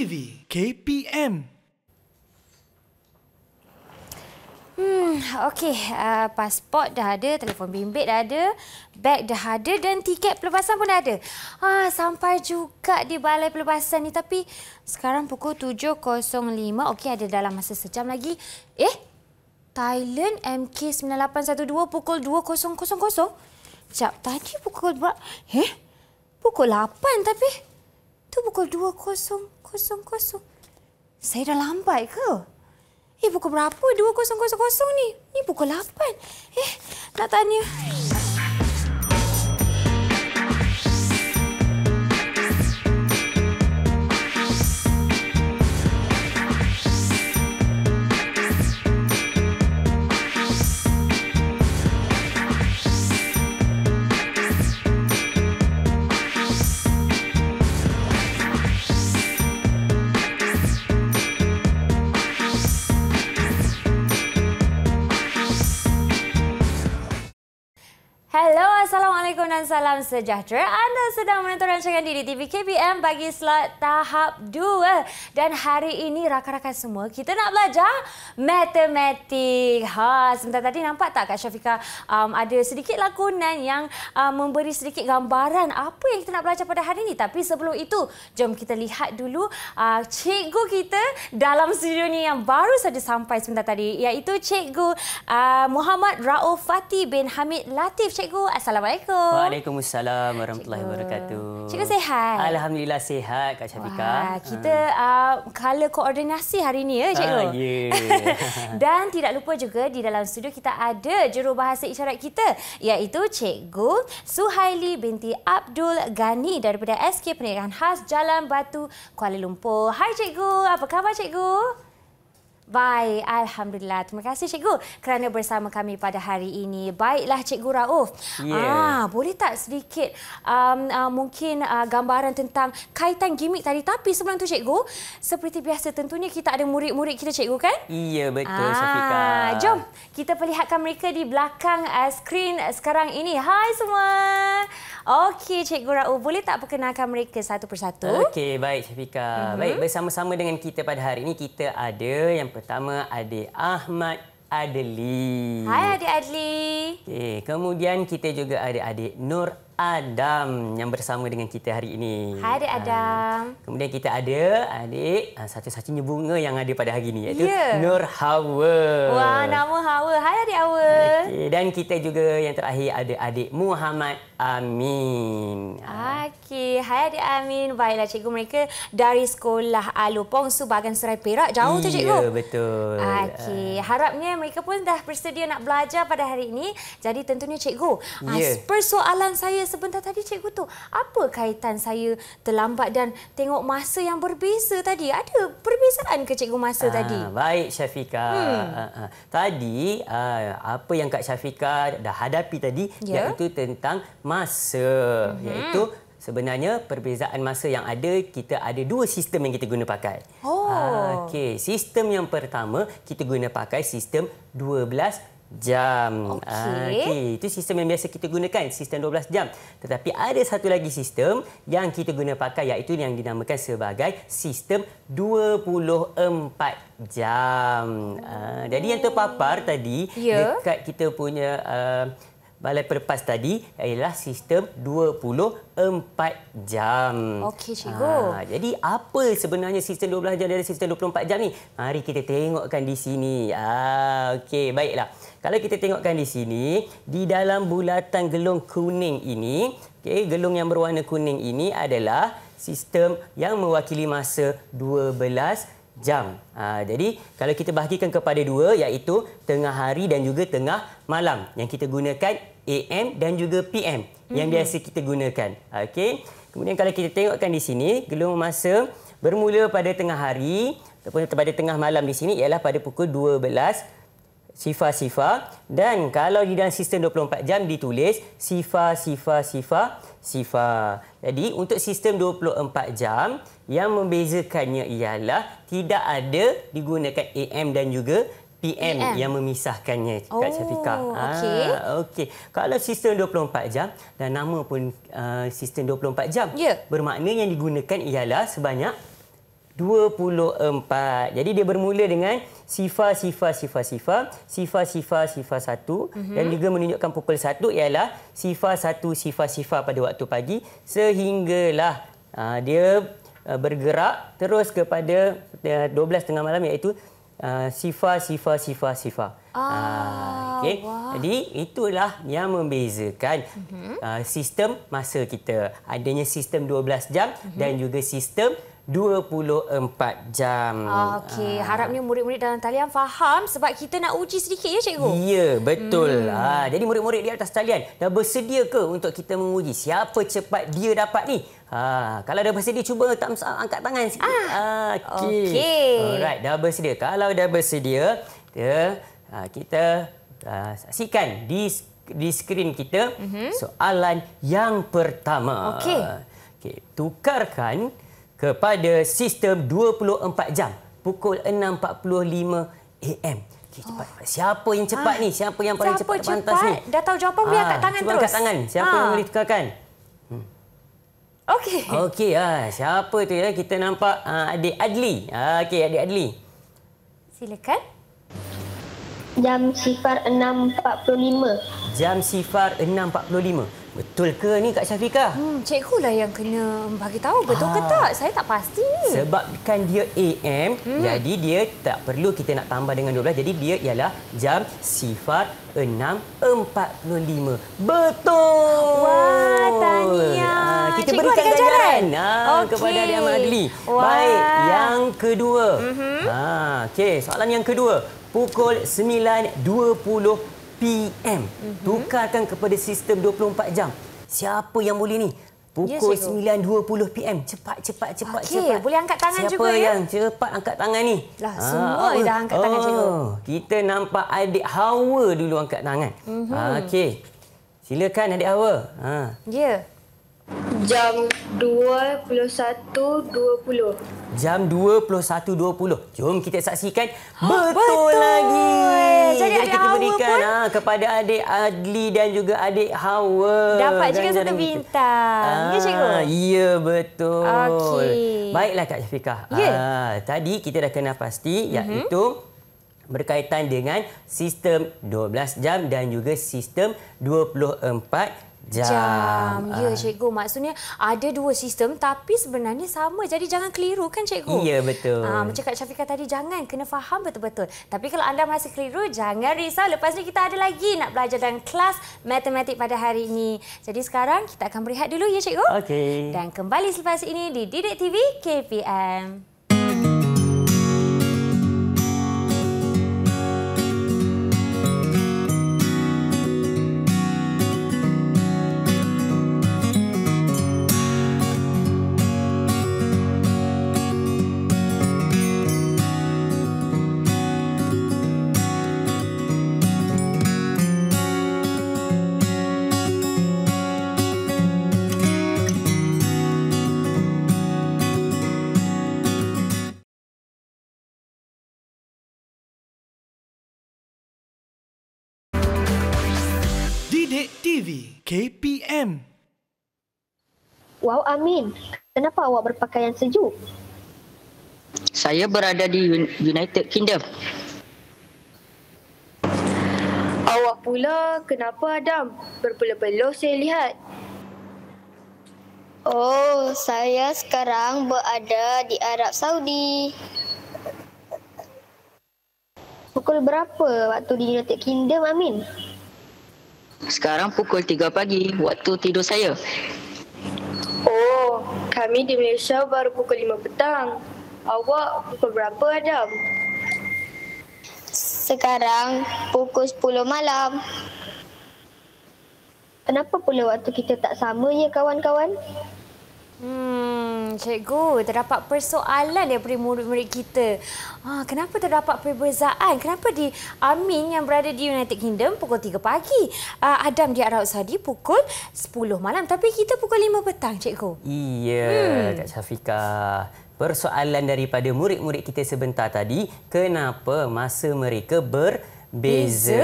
TV KPM. Okey, pasport dah ada, telefon bimbit dah ada, beg dah ada dan tiket pelepasan pun dah ada. Sampai juga di balai pelepasan ni, tapi sekarang pukul 7.05. Okey, ada dalam masa sejam lagi. Thailand MK9812 pukul 20.00. Sekejap, tadi pukul berapa? Pukul 8 tapi tu pukul 20.00. Saya dah lambat ke? Pukul berapa? 20.00 ni. Ni pukul 8. Nak tanya. Hello, Assalamualaikum dan salam sejahtera. Anda sedang menonton rancangan di TV KPM bagi slot tahap 2. Dan hari ini rakan-rakan semua, kita nak belajar matematik. Sebentar tadi nampak tak Kak Syafiqah ada sedikit lakonan yang memberi sedikit gambaran apa yang kita nak belajar pada hari ini. Tapi sebelum itu, jom kita lihat dulu cikgu kita dalam studio ni yang baru saja sampai sebentar tadi, iaitu Cikgu Muhammad Rauf Fatih bin Hamid Latif. Cikgu, Assalamualaikum. Waalaikumsalam warahmatullahi wabarakatuh. Cikgu sihat? Alhamdulillah sihat Kak Syafiqah. Kita kala koordinasi hari ini ya Cikgu. Dan tidak lupa juga di dalam studio kita ada jurubahasa isyarat kita, iaitu Cikgu Suhaili binti Abdul Ghani daripada SK Pendidikan Khas Jalan Batu, Kuala Lumpur. Hai Cikgu, apa khabar Cikgu? Baik, Alhamdulillah. Terima kasih Cikgu kerana bersama kami pada hari ini. Baiklah Cikgu Rauf. Boleh tak sedikit mungkin gambaran tentang kaitan gimik tadi. Tapi sebelum tu Cikgu, seperti biasa tentunya kita ada murid-murid kita Cikgu kan? Iya, betul Syafiqah. Jom kita perlihatkan mereka di belakang skrin sekarang ini. Hai semua. Okey Cikgu Rauf, boleh tak perkenalkan mereka satu persatu? Okey, baik Syafiqah. Baik, bersama-sama dengan kita pada hari ini kita ada yang pertama adik Ahmad Adli. Hai adik Adli. Okey, kemudian kita juga ada adik Nur Adam yang bersama dengan kita hari ini. Hai adik Adam. Kemudian kita ada adik satu-satunya bunga yang ada pada hari ini, iaitu Nur Hawa. Wah, nama Hawa. Hai adik Hawa. Okey, dan kita juga yang terakhir ada adik Muhammad Amin. Okey, hai adik Amin. Baiklah cikgu, mereka dari sekolah Alor Pongsu Bagan Serai Perak. Jauh tu cikgu? Ya, betul. Okey, harapnya mereka pun dah bersedia nak belajar pada hari ini. Jadi tentunya cikgu, persoalan saya sebentar tadi cikgu tu, apa kaitan saya terlambat dan tengok masa yang berbeza tadi? Ada perbezaan ke cikgu masa tadi? Baik Syafiqah. Tadi apa yang Kak Syafiqah dah hadapi tadi, iaitu tentang masa. Iaitu sebenarnya perbezaan masa yang ada, kita ada dua sistem yang kita guna pakai. Okey, sistem yang pertama kita guna pakai sistem 12 jam. Okey, itu sistem yang biasa kita gunakan, sistem 12 jam. Tetapi ada satu lagi sistem yang kita guna pakai, iaitu yang dinamakan sebagai sistem 24 jam. Jadi yang terpapar tadi dekat kita punya balai pelepas tadi ialah sistem 24 jam. Okey cikgu. Jadi apa sebenarnya sistem 12 jam dan sistem 24 jam ni? Mari kita tengokkan di sini. Okey, baiklah. Kalau kita tengokkan di sini, di dalam bulatan gelung kuning ini, gelung yang berwarna kuning ini adalah sistem yang mewakili masa 12 jam. Jadi kalau kita bahagikan kepada dua, iaitu tengah hari dan juga tengah malam, yang kita gunakan AM dan juga PM yang biasa kita gunakan. Okey. Kemudian kalau kita tengokkan di sini, gelung masa bermula pada tengah hari ataupun pada tengah malam di sini ialah pada pukul 12 sifar. Dan kalau di dalam sistem 24 jam ditulis sifar. Jadi untuk sistem 24 jam, yang membezakannya ialah tidak ada digunakan AM dan juga PM yang memisahkannya, Kak Syafiqah. Okey. Kalau sistem 24 jam, dan nama pun sistem 24 jam, bermakna yang digunakan ialah sebanyak 24. Jadi dia bermula dengan sifar 1 dan juga menunjukkan pukul 1 ialah sifar 1 pada waktu pagi sehinggalah dia bergerak terus kepada 12 tengah malam iaitu sifar. Okey. Wah. Jadi itulah yang membezakan sistem masa kita. Adanya sistem 12 jam dan juga sistem 24 jam. Okey, harapnya murid-murid dalam talian faham sebab kita nak uji sedikit ya cikgu. Ya, betul. Jadi murid-murid di atas talian dah bersedia ke untuk kita menguji siapa cepat dia dapat ni? Kalau dah bersedia cuba angkat tangan sikit. Okey. Alright, dah bersedia. Kalau dah bersedia, kita saksikan di skrin kita soalan yang pertama. Okey, tukarkan kepada sistem 24 jam pukul 6.45 AM. Okey, cepat. Siapa yang cepat ni? Siapa yang paling cepat pantas ni? Dah tahu jawapan boleh angkat tangan cuba terus. Angkat tangan. Siapa yang boleh tukarkan? Okey. Okey, siapa tu ya? Kita nampak adik Adli. Okey, adik Adli. Silakan. Jam sifar 6.45. Jam sifar 6.45. Betul ke ni Kak Syafiqah? Cikgu lah yang kena bagi tahu betul ke tak? Saya tak pasti ni. Sebabkan dia AM, jadi dia tak perlu kita nak tambah dengan 12. Jadi dia ialah jam sifar 6.45. Betul! Wah, tahniah. Kita Cikgu berikan ada ganjaran. Kepada Adik Ahmad Adli. Baik, yang kedua. Okey, soalan yang kedua. Pukul 9.20 PM. Tukarkan kepada sistem 24 jam. Siapa yang boleh ni? Pukul 9.20 PM. Cepat. Okey, boleh angkat tangan Siapa juga ya. Siapa yang cepat angkat tangan ni? Lah, semua dah angkat tangan cikgu. Kita nampak adik Hawa dulu angkat tangan. Okey. Silakan adik Hawa. Ya. Jam 21.20. Jam 21.20. Jom kita saksikan. Betul lagi. Jadi adik kita Hawa berikan pun kepada adik Adli dan juga adik Hawa. dapat juga ganjaran satu kita. bintang. Ya cikgu? Ya, betul. Okey. Baiklah Kak Syafiqah. Ya. Tadi kita dah kena pasti iaitu berkaitan dengan sistem 12 jam dan juga sistem 24 jam. Ya cikgu, maksudnya ada dua sistem tapi sebenarnya sama. Jadi jangan keliru kan cikgu? Ya, betul. Macam Kak Syafiqah tadi, jangan kena faham betul-betul. Tapi kalau anda masih keliru, jangan risau. Lepas ni kita ada lagi nak belajar dalam kelas matematik pada hari ini. Jadi sekarang kita akan berehat dulu ya cikgu. Okey. Dan kembali selepas ini di Didik TV KPM. Didik TV KPM. Wow, Amin. Kenapa awak berpakaian sejuk? Saya berada di United Kingdom. Awak pula kenapa, Adam? Berpeluh-peluh saya lihat. Oh, saya sekarang berada di Arab Saudi. Pukul berapa waktu di United Kingdom, Amin? Sekarang pukul 3 pagi, waktu tidur saya. Oh, kami di Malaysia baru pukul 5 petang. Awak pukul berapa, Adam? Sekarang pukul 10 malam. Kenapa pula waktu kita tak sama ya, kawan-kawan? Cikgu, terdapat persoalan daripada murid-murid kita. Kenapa terdapat perbezaan? Kenapa di Amin yang berada di United Kingdom pukul 3 pagi, Adam di Arab Saudi pukul 10 malam, tapi kita pukul 5 petang, cikgu? Iya, Kak Syafiqah. Persoalan daripada murid-murid kita sebentar tadi, kenapa masa mereka berbeza?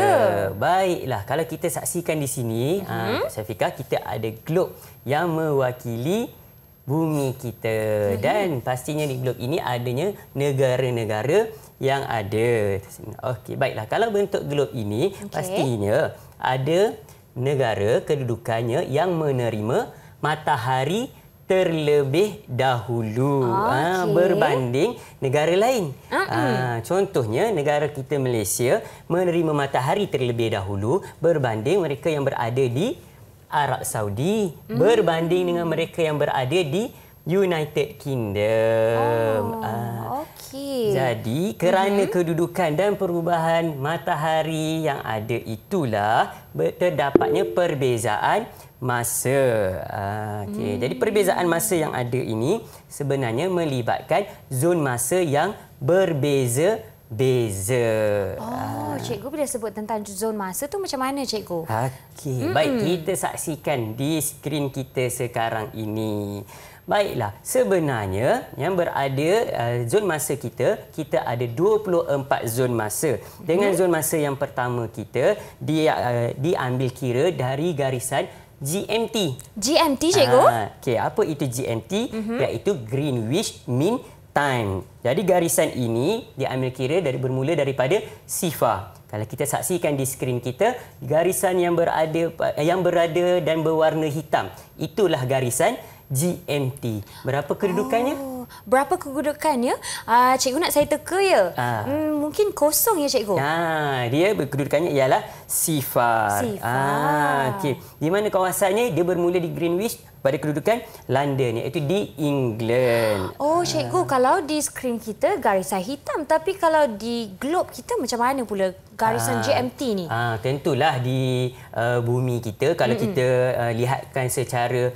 Baiklah, kalau kita saksikan di sini, Kak Syafiqah, kita ada globe yang mewakili bumi kita. Dan pastinya di globe ini adanya negara-negara yang ada. Okey, baiklah. Kalau bentuk globe ini pastinya ada negara kedudukannya yang menerima matahari terlebih dahulu berbanding negara lain. Contohnya negara kita Malaysia menerima matahari terlebih dahulu berbanding mereka yang berada di Arab Saudi, berbanding dengan mereka yang berada di United Kingdom. Jadi kerana kedudukan dan perubahan matahari yang ada itulah terdapatnya perbezaan masa. Jadi perbezaan masa yang ada ini sebenarnya melibatkan zon masa yang berbeza-beza. Cikgu bila sebut tentang zon masa tu macam mana cikgu? Okey, baik, kita saksikan di skrin kita sekarang ini. Baiklah, sebenarnya yang berada zon masa kita ada 24 zon masa. Dengan zon masa yang pertama kita diambil kira dari garisan GMT. GMT, cikgu? Okey, apa itu GMT? Iaitu Greenwich Mean Time. Jadi garisan ini diambil kira bermula daripada SIFA. Kalau kita saksikan di skrin kita, garisan yang berada dan berwarna hitam, itulah garisan GMT. Berapa kedudukannya? Berapa kedudukannya? Cikgu nak saya teka ya? Mungkin kosong ya cikgu? Dia kedudukannya ialah SIFA. Okey. Di mana kawasannya? Dia bermula di Greenwich pada kedudukan London, iaitu di England. Cikgu, kalau di skrin kita garisan hitam, tapi kalau di globe kita macam mana pula garisan GMT ni? Tentulah di bumi kita, kalau kita lihatkan secara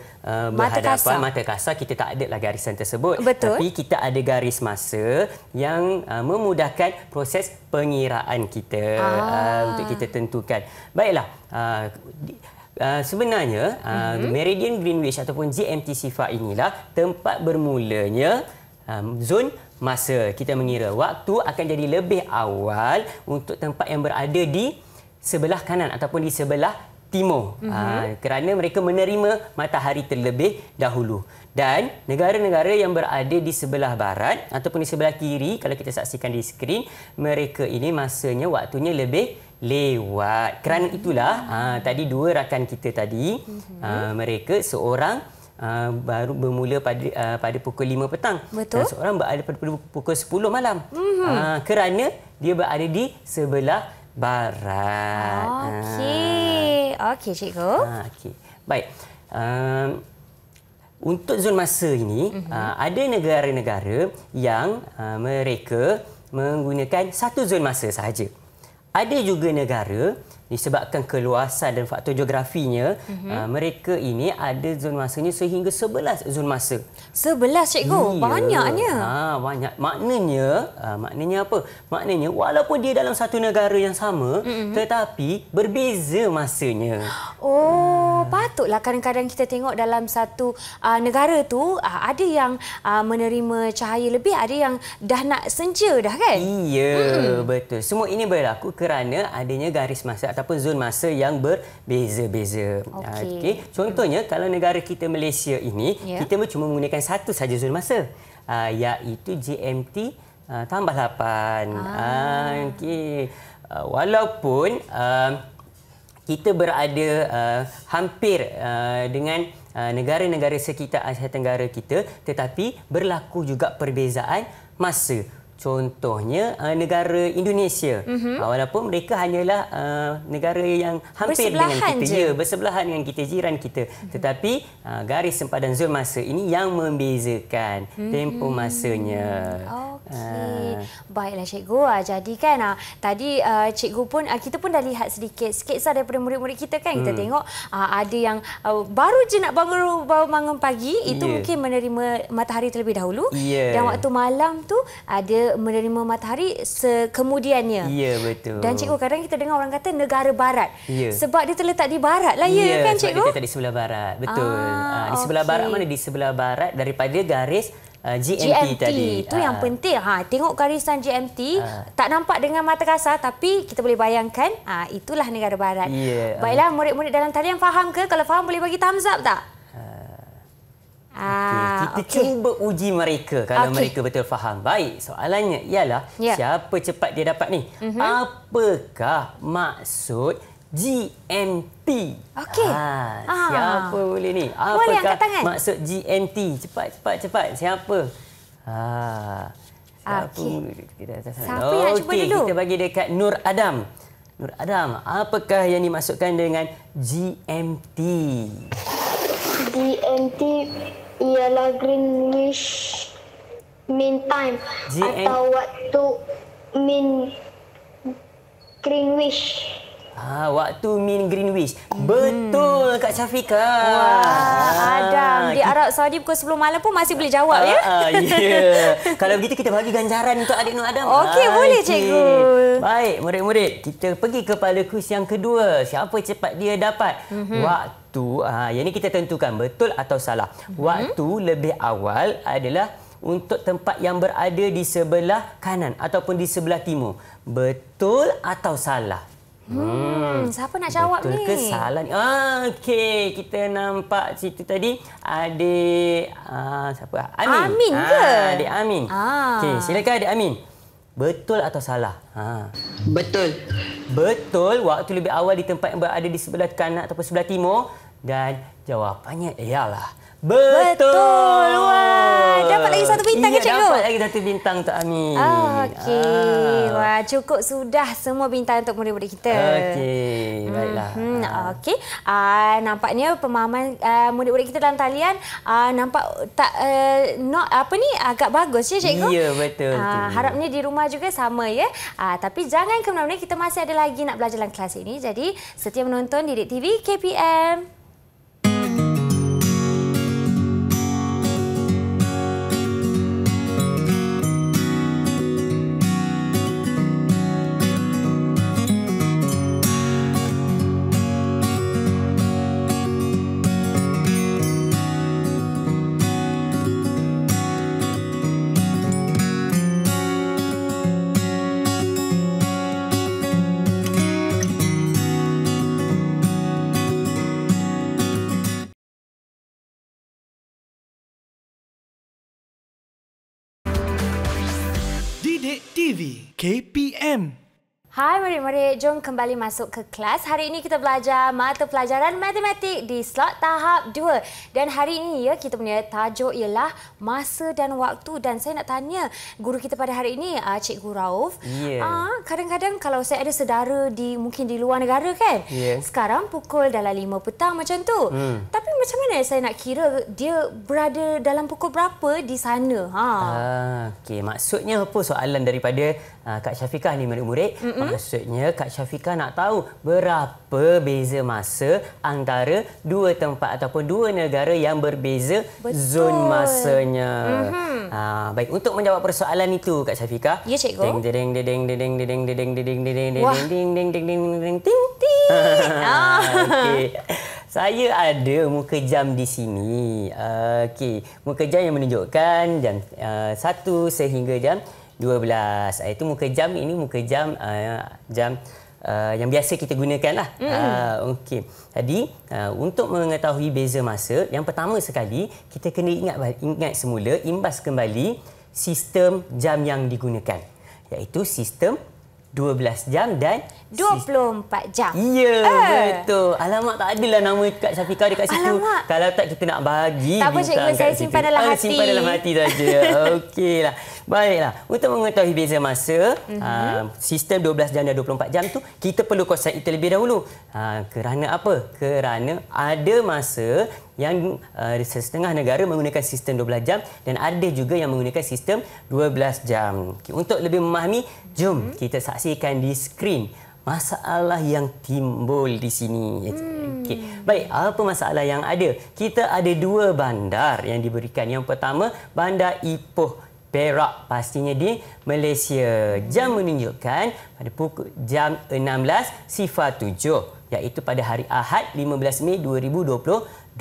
berhadapan, mata kasar, kita tak ada lah garisan tersebut. Betul. Tapi kita ada garis masa yang memudahkan proses pengiraan kita untuk kita tentukan. Baiklah, sebenarnya Meridian Greenwich ataupun GMT SIFA inilah tempat bermulanya zon masa. Kita mengira waktu akan jadi lebih awal untuk tempat yang berada di sebelah kanan ataupun di sebelah timur, kerana mereka menerima matahari terlebih dahulu. Dan negara-negara yang berada di sebelah barat ataupun di sebelah kiri, kalau kita saksikan di skrin, mereka ini masanya waktunya lebih lewat. Kerana itulah tadi dua rakan kita tadi, mereka seorang baru bermula pada pukul 5 petang. Betul. Dan seorang berada pada pukul 10 malam. Kerana dia berada di sebelah barat. Okey, cikgu. Okey. Baik. Untuk zon masa ini, ada negara-negara yang mereka menggunakan satu zon masa sahaja. Ada juga negara disebabkan keluasan dan faktor geografinya, mereka ini ada zon masanya sehingga 11 zon masa. 11, cikgu? Banyaknya. Banyak. Maknanya apa? Maknanya walaupun dia dalam satu negara yang sama, tetapi berbeza masanya. Patutlah kadang-kadang kita tengok dalam satu negara tu ada yang menerima cahaya lebih, ada yang dah nak senja dah kan? Iya, betul. Semua ini berlaku kerana adanya garis masa ataupun zon masa yang berbeza-beza. Okey. Contohnya kalau negara kita Malaysia ini, kita cuma menggunakan satu saja zon masa, iaitu GMT tambah 8. Okey. Walaupun kita berada hampir dengan negara-negara sekitar Asia Tenggara kita, tetapi berlaku juga perbezaan masa. Contohnya negara Indonesia. Walaupun mereka hanyalah negara yang hampir dengan kita, bersebelahan dengan kita, jiran kita. Tetapi garis sempadan zon masa ini yang membezakan tempoh masanya. Baiklah cikgu. Jadi kan tadi cikgu pun, kita pun dah lihat sedikit sketsa daripada murid-murid kita kan. Kita tengok ada yang baru je nak bangun pagi, itu mungkin menerima matahari terlebih dahulu. Dan waktu malam tu ada menerima matahari kemudiannya. Ya, betul. Dan cikgu, kadang kita dengar orang kata negara barat. Sebab dia terletak di barat lah, kan cikgu? Sebab dia terletak di sebelah barat. Betul. Di sebelah barat mana? Di sebelah barat daripada garis GMT tadi. Itu yang penting. Tengok garisan GMT, tak nampak dengan mata kasar, tapi kita boleh bayangkan itulah negara barat. Baiklah, murid-murid dalam talian faham ke? Kalau faham boleh bagi thumbs up tak? Kita cuba uji mereka kalau mereka betul faham. Baik, soalannya ialah siapa cepat dia dapat ni? Apakah maksud GMT? Siapa boleh ni? Apakah maksud GMT? Cepat. Siapa? Siapa yang cuba dulu? Kita bagi dekat Nur Adam. Nur Adam, apakah yang dimaksudkan dengan GMT? GMT ialah Greenwich Mean Time atau waktu mean Greenwich. Waktu mean Greenwich. Betul Kak Syafika. Adam di Arab Saudi pukul 10 malam pun masih boleh jawab ya. Kalau begitu kita bagi ganjaran untuk adik Nur Adam. Okey, boleh cikgu. Baik, murid-murid, kita pergi kepada kuis yang kedua. Siapa cepat dia dapat? Waktu, yang ini kita tentukan betul atau salah. Waktu lebih awal adalah untuk tempat yang berada di sebelah kanan ataupun di sebelah timur. Betul atau salah? Siapa nak jawab betul ni? Betul ke salah ni? Okey, kita nampak situ tadi adik siapa? Amin. Amin ke? Adik Amin. Okey, silakan adik Amin. Betul atau salah? Betul. Betul, waktu lebih awal di tempat yang berada di sebelah kanan ataupun sebelah timur, dan jawapannya ialah betul. Wah, dapat lagi satu bintang ke cikgu? Dapat lagi satu bintang untuk Amin. Okey. Wah, cukup sudah semua bintang untuk murid-murid kita. Okey, baiklah. Okey. Nampaknya pemahaman murid-murid kita dalam talian nampak tak agak bagus ya cikgu? Ya, betul. Harapnya di rumah juga sama ya. Tapi jangan ke mana-mana, kita masih ada lagi nak belajar dalam kelas ini. Jadi, setia menonton Didik TV KPM. Didik TV KPM. Hai murid-murid, jom kembali masuk ke kelas. Hari ini kita belajar mata pelajaran matematik di slot tahap 2. Dan hari ini kita punya tajuk ialah masa dan waktu. Dan saya nak tanya guru kita pada hari ini, Cikgu Rauf. Kadang-kadang kalau saya ada saudara mungkin di luar negara kan. Sekarang pukul dalam 5 petang macam tu. Tapi macam mana saya nak kira dia berada dalam pukul berapa di sana? Okey, maksudnya apa soalan daripada Kak Syafiqah ni murid-murid? Maksudnya Kak Syafiqah nak tahu berapa beza masa antara dua tempat ataupun dua negara yang berbeza zon masanya. Baik, untuk menjawab persoalan itu Kak Syafiqah. Ya cikgu. Saya ada muka jam di sini. Okey, muka jam yang menunjukkan jam 1 sehingga jam 12. Itu muka jam ini muka jam yang biasa kita gunakanlah. Okey. Jadi untuk mengetahui beza masa, yang pertama sekali kita kena ingat semula, imbas kembali sistem jam yang digunakan, iaitu sistem 12 jam dan 24 jam. Ya, betul. Alamak, tak adalah nama Kak Syafiqah dekat situ. Alamak. Kalau tak, kita nak bagi tak apa cikgu, saya simpan dalam hati. Simpan dalam hati saja. Okeylah. Baiklah. Untuk mengetahui beza masa, sistem 12 jam dan 24 jam tu, kita perlu konsep itu lebih dahulu. Kerana apa? Kerana ada masa yang setengah negara menggunakan sistem 12 jam dan ada juga yang menggunakan sistem 12 jam. Okay, untuk lebih memahami, jom kita saksikan di skrin masalah yang timbul di sini. Okay. Baik, apa masalah yang ada? Kita ada dua bandar yang diberikan. Yang pertama, Bandar Ipoh Perak, pastinya di Malaysia. Jam menunjukkan pada pukul jam 16.07, iaitu pada hari Ahad 15 Mei 2022.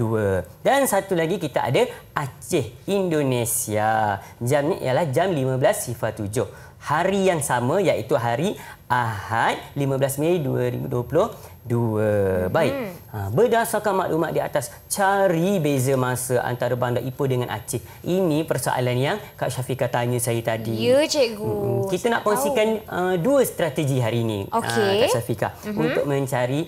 Dan satu lagi kita ada Aceh, Indonesia. Jamnya ialah jam 15.07. hari yang sama iaitu hari Ahad 15 Mei 2022. Baik. Berdasarkan maklumat di atas, cari beza masa antara Bandar Ipoh dengan Aceh. Ini persoalan yang Kak Syafiqah tanya saya tadi. Ya, cikgu. Kita nak kongsikan dua strategi hari ini, Kak Syafiqah, untuk mencari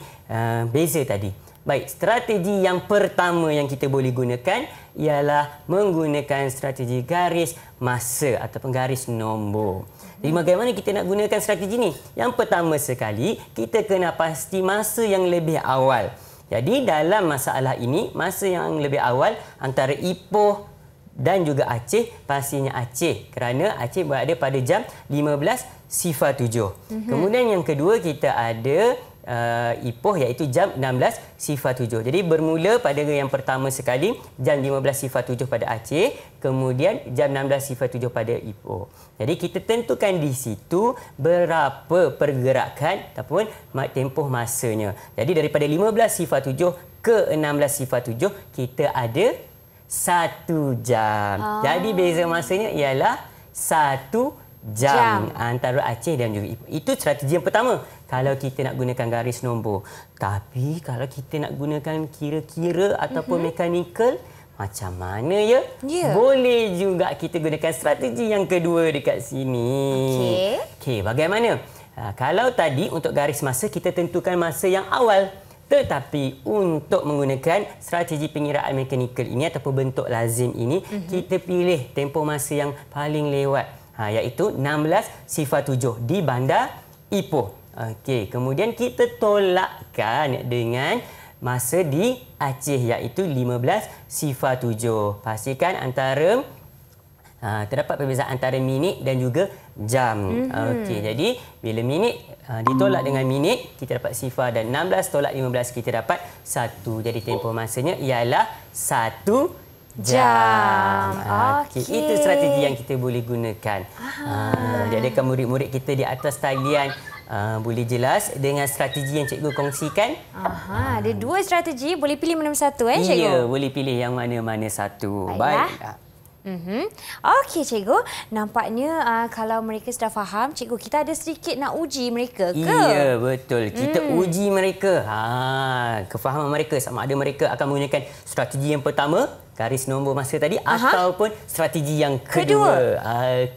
beza tadi. Baik, strategi yang pertama yang kita boleh gunakan ialah menggunakan strategi garis masa ataupun garis nombor. Jadi bagaimana kita nak gunakan strategi ini? Yang pertama sekali, kita kena pasti masa yang lebih awal. Jadi dalam masalah ini, masa yang lebih awal antara Ipoh dan juga Aceh, pastinya Aceh kerana Aceh berada pada jam 15.07. Kemudian yang kedua kita ada Ipoh iaitu jam 16.07. Jadi bermula pada yang pertama sekali jam 15.07 pada Aceh, kemudian jam 16.07 pada Ipoh. Jadi kita tentukan di situ berapa pergerakan ataupun tempoh masanya. Jadi daripada 15.07 ke 16.07 kita ada 1 jam. Jadi beza masanya ialah 1 jam antara Aceh dan juga Ipoh. Itu strategi yang pertama kalau kita nak gunakan garis nombor. Tapi kalau kita nak gunakan kira-kira ataupun mekanikal, macam mana ya? Boleh juga kita gunakan strategi yang kedua dekat sini. Okey, bagaimana? Kalau tadi untuk garis masa kita tentukan masa yang awal. Tetapi untuk menggunakan strategi pengiraan mekanikal ini ataupun bentuk lazim ini, kita pilih tempoh masa yang paling lewat. Iaitu 16.07 di Bandar Ipoh. Okey, kemudian kita tolakkan dengan masa di Aceh iaitu 15.07. Pastikan antara terdapat perbezaan antara minit dan juga jam. Okey, jadi bila minit ditolak dengan minit kita dapat sifar dan 16 tolak 15 kita dapat 1. Jadi tempoh masanya ialah 1 jam. Okey. Itu strategi yang kita boleh gunakan. Adakah murid-murid kita di atas talian boleh jelas dengan strategi yang cikgu kongsikan? Ada 2 strategi, boleh pilih mana satu cikgu? Ya, boleh pilih yang mana-mana satu. Baik. Okey cikgu, nampaknya kalau mereka sudah faham, cikgu kita ada sedikit nak uji mereka ke? Ya, betul. Kita uji mereka. Kefahaman mereka sama ada mereka akan menggunakan strategi yang pertama, garis nombor masa tadi, ataupun strategi yang kedua.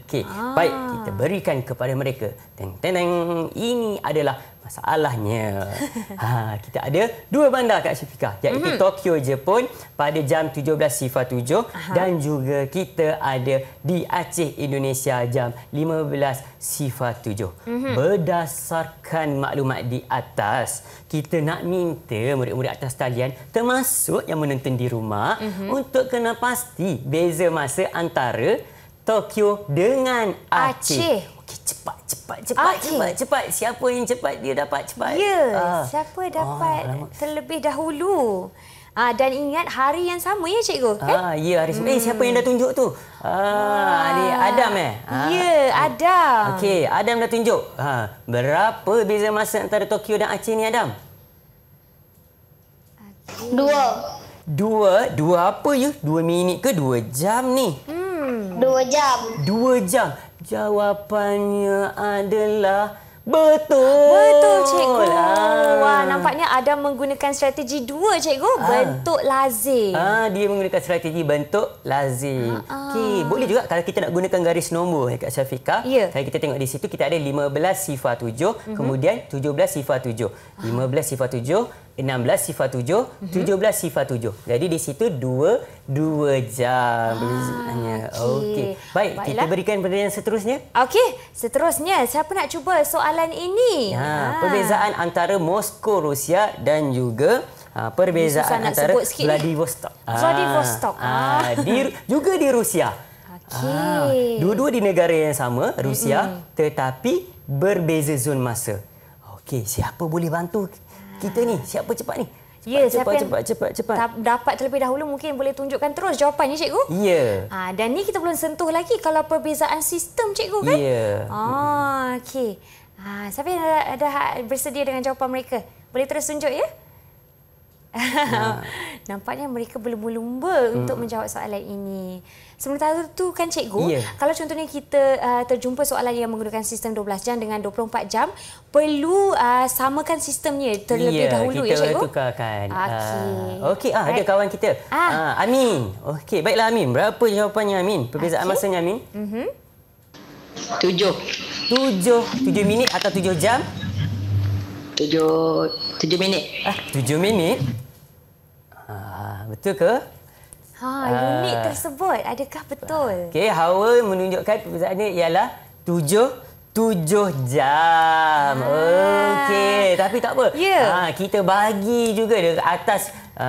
Okey. Baik, kita berikan kepada mereka. Teng-teng. Ini adalah masalahnya. Kita ada 2 bandar Kak Syafiqah, iaitu Tokyo, Jepun pada jam 17.07 dan juga kita ada di Aceh, Indonesia jam 15.07. Berdasarkan maklumat di atas, kita nak minta murid-murid atas talian termasuk yang menonton di rumah untuk kena pasti beza masa antara Tokyo dengan Aceh. Okey, cepat. Siapa yang cepat dia dapat cepat. Ya, siapa dapat terlebih dahulu. Dan ingat hari yang sama ya cikgu, kan? Ya, hari sama. Siapa yang dah tunjuk tu? Adam Ya, Adam. Okey, Adam dah tunjuk. Berapa beza masa antara Tokyo dan Aceh ni, Adam? 2 apa ya? 2 minit ke 2 jam ni? 2 jam. 2 jam. Jawapannya adalah betul. Betul cikgu. Wah, nampaknya Adam menggunakan strategi 2 cikgu, bentuk lazim. Dia menggunakan strategi bentuk lazim. Okey, boleh juga kalau kita nak gunakan garis nombor Kak Syafiqah. Kalau kita tengok di situ kita ada 15.07, kemudian 17.07. 15.07, 16.07, 17.07. Jadi di situ 2 jam berbezanya. Okey. Baik, kita berikan pada yang seterusnya. Okey, seterusnya siapa nak cuba soalan ini? Perbezaan antara Moskow, Rusia dan juga perbezaan antara Vladivostok. Juga di Rusia. Dua-dua di negara yang sama, Rusia, tetapi berbeza zon masa. Okey, siapa boleh bantu kita ni? Siapa cepat ni? Cepat. Dapat terlebih dahulu mungkin boleh tunjukkan terus jawapannya cikgu? Ya. Dan ni kita belum sentuh lagi kalau perbezaan sistem cikgu, kan? Ya. Okey. Siapa yang ada bersedia dengan jawapan mereka? Boleh terus tunjuk ya? Nampaknya mereka berlumba-lumba untuk menjawab soalan ini. Sementara tu kan cikgu, kalau contohnya kita terjumpa soalan yang menggunakan sistem 12 jam dengan 24 jam, perlu samakan sistemnya terlebih dahulu ya cikgu? Kita tukarkan. Okey. Ada kawan kita. Amin. Okey, baiklah Amin. Berapa jawapannya Amin? Perbezaan masanya Amin? 7 minit atau 7 jam? 7 minit. 7 minit? Betul ke? Unit tersebut adakah betul? Okey, Hawa menunjukkan perbezaannya ialah 7 jam. Okey, tapi tak apa. Kita bagi juga atas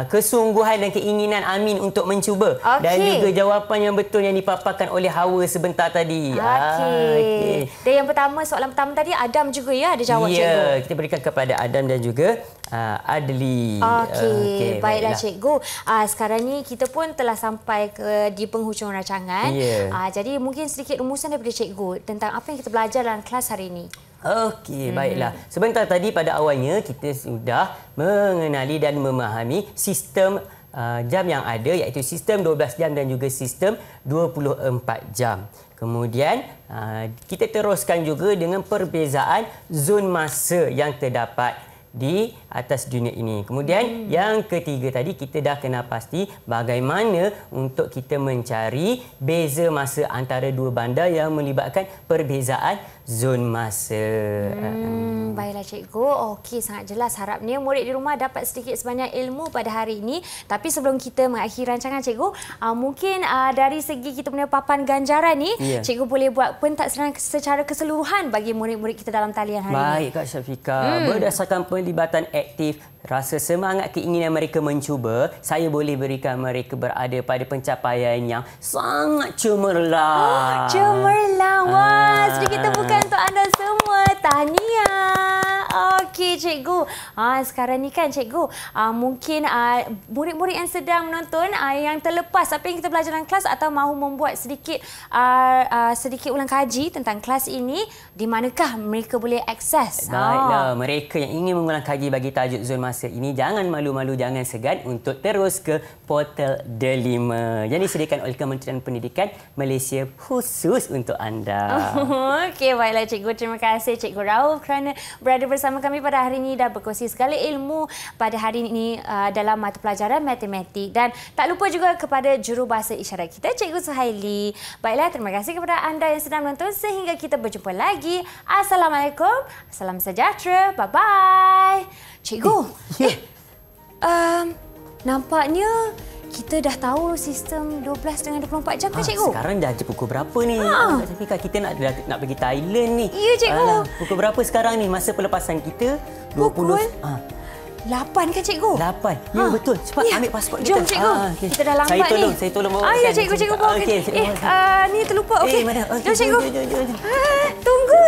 kesungguhan dan keinginan Amin untuk mencuba. Dan juga jawapan yang betul yang dipaparkan oleh Hawa sebentar tadi. Okey. Dan yang pertama, soalan pertama tadi Adam juga ada jawab cikgu. Kita berikan kepada Adam dan juga Adli. Okey, baiklah cikgu. Sekarang ni kita pun telah sampai di penghujung rancangan. Jadi mungkin sedikit rumusan daripada cikgu tentang apa yang kita belajar dalam kelas hari ini. Okey, baiklah. Sebentar tadi pada awalnya kita sudah mengenali dan memahami sistem jam yang ada, iaitu sistem 12 jam dan juga sistem 24 jam. Kemudian kita teruskan juga dengan perbezaan zon masa yang terdapat di atas dunia ini. Kemudian yang ketiga tadi kita dah kena pasti bagaimana untuk kita mencari beza masa antara dua bandar yang melibatkan perbezaan zon masa. Baiklah cikgu. Okey, sangat jelas. Harapnya murid di rumah dapat sedikit sebanyak ilmu pada hari ini. Tapi sebelum kita mengakhiri rancangan cikgu, mungkin dari segi kita punya papan ganjaran ni, cikgu boleh buat pentaksiran secara keseluruhan bagi murid-murid kita dalam talian hari ini. Baik Kak Syafiqah. Berdasarkan pelibatan aktif, rasa semangat keinginan mereka mencuba, saya boleh berikan mereka berada pada pencapaian yang sangat cemerlang. Cemerlang. Wah, sedikit tepukan untuk anda semua. Tahniah. Okey cikgu. Sekarang ni kan cikgu, mungkin murid-murid yang sedang menonton yang terlepas apa yang kita belajar dalam kelas atau mahu membuat sedikit ulang kaji tentang kelas ini, di manakah mereka boleh akses? Baiklah, mereka yang ingin mengulang kaji bagi tajuk zon masa ini, jangan malu-malu, jangan segan untuk terus ke portal Delima yang disediakan oleh Kementerian Pendidikan Malaysia khusus untuk anda. Okey, baiklah cikgu. Terima kasih Cikgu Rauf kerana berada bersama kami pada hari ini dan berkongsi segala ilmu pada hari ini dalam mata pelajaran matematik. Dan tak lupa juga kepada jurubahasa isyarat kita, Cikgu Suhaili. Baiklah, terima kasih kepada anda yang sedang menonton sehingga kita berjumpa lagi. Assalamualaikum. Salam sejahtera. Bye-bye. Cikgu, nampaknya kita dah tahu sistem 12 dengan 24 jam kan cikgu? Sekarang dah pukul berapa ni? Tapi kita nak pergi Thailand ni. Ya cikgu. Pukul berapa sekarang ni masa pelepasan kita? 20. Pukul 8 kan cikgu? 8. Ya betul. Cepat ambil pasport kita. Jom cikgu. Kita dah lambat ni. Saya tolong bawa. Ya cikgu bawa. Ni terlupa. Okey. Mana? Jom cikgu. Jom. Tunggu.